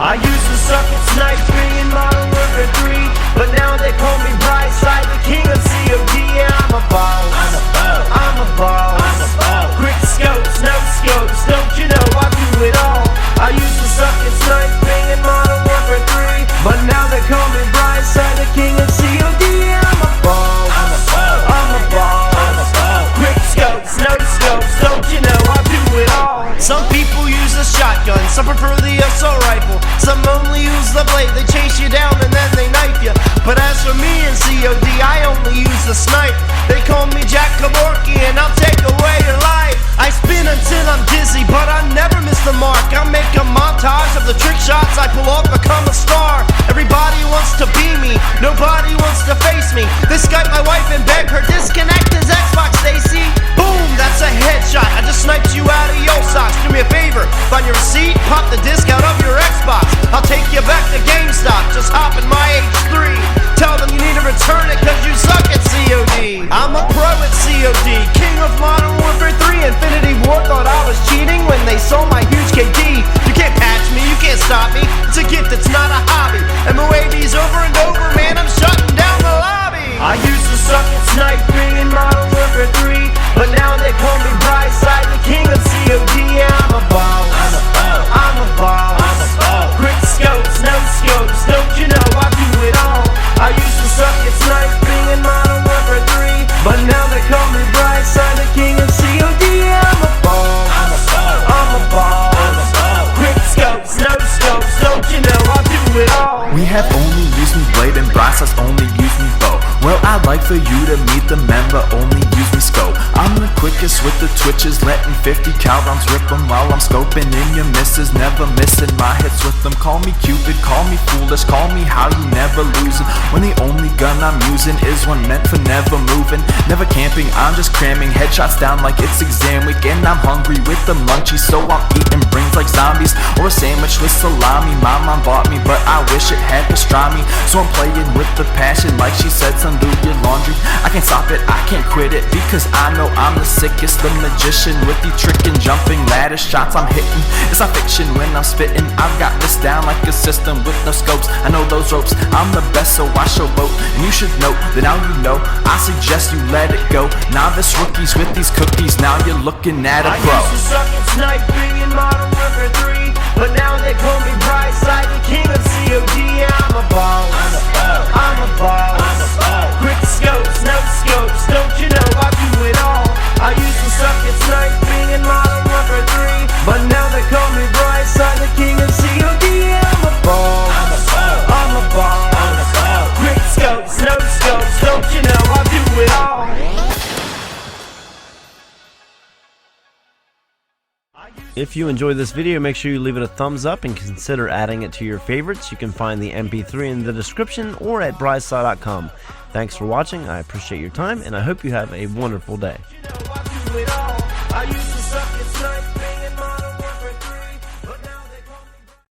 I used to suck at sniping in Modern Warfare 3, but now they call me Brightside, the king of COD. Yeah, I'm a boss. I'm a boss. Quick scopes, no scopes, don't you know I do it all? I used to suck at sniping in Modern Warfare 3, but now they call me Brightside, the king of COD. Yeah, I'm a boss. I'm a boss. Quick scopes, no scopes, don't you know I do it all? Some people use a shotgun, some prefer the assault rifle, some only use the blade, they chase you down and then they knife you. But as for me in COD, I only use the snipe. They call me Jack Kevorkian and I'll take away your life. I spin until I'm dizzy, but I never miss the mark. I make a montage of the trick shots I pull off, become a star. Everybody wants to be me, nobody wants to face me. They Skype my wife and beg her disconnect his Xbox, Stacy. Boom, that's a headshot, I just sniped you out of your socks. Do me a favor, find your receipt, pop the disc out of your Xbox. I'll take you back to GameStop, just hop in my H3. Tell them you need to return it cause you suck at COD. I'm a pro at COD, king of Modern Warfare 3. Infinity War thought I was cheating when they saw my huge KD. You can't patch me, you can't stop me, it's a gift, it's not a hobby. MOAB's over and over, man, I'm shutting down the lobby. I used to suck at sniping in Modern Warfare 3, but now they call me Brightside, the king of COD. Yeah, I'm a boss. I'm a boss. Quick scopes, no scopes, don't you know I do it all? I used to suck at sniping in Modern Warfare 3, but now they call me Brightside, the king of COD. Yeah, I'm a boss. I'm a boss. Quick scopes, no scopes, don't you know I do it all? We have only used me blade and Brightside only use me bow. Well, I'd like for you to meet the member, only use me scope. I'm the quickest with the twitches, letting 50 cal rounds rip them while I'm scoping in your misses, never missing my hits with them. Call me Cupid, call me foolish, call me how you never losing, when the only gun I'm using is one meant for never moving. Never camping, I'm just cramming headshots down like it's exam week, and I'm hungry with the munchies, so I'm eating brains like zombies, or a sandwich with salami. My mom bought me, but I wish it had pastrami, so I'm playing with the passion like she said, son, do your laundry. I can't stop it, I can't quit it, because I know I'm the sickest, the magician with the trickin' jumping ladder shots I'm hitting. It's not fiction when I'm spitting, I've got this down like a system with no scopes. I know those ropes, I'm the best, so I showboat, and you should know that now you know. I suggest you let it go. Novice rookies with these cookies, now you're looking at a pro. I used to suck at sniping in Modern Warfare 3, but now they call me Brightside, the king of COD. Yeah, I'm a boss. I'm a boss. Quick scopes, no scopes, don't you know I do it all? I used to suck at sniping in Modern Warfare 3, but now they call me Brightside, the king of COD. Yeah, I'm a boss. I'm a boss. Quick scopes, no scopes, don't you know I do it all? If you enjoyed this video, make sure you leave it a thumbs up and consider adding it to your favorites. You can find the MP3 in the description or at brightside.com. Thanks for watching, I appreciate your time, and I hope you have a wonderful day. I used to suck at sniping.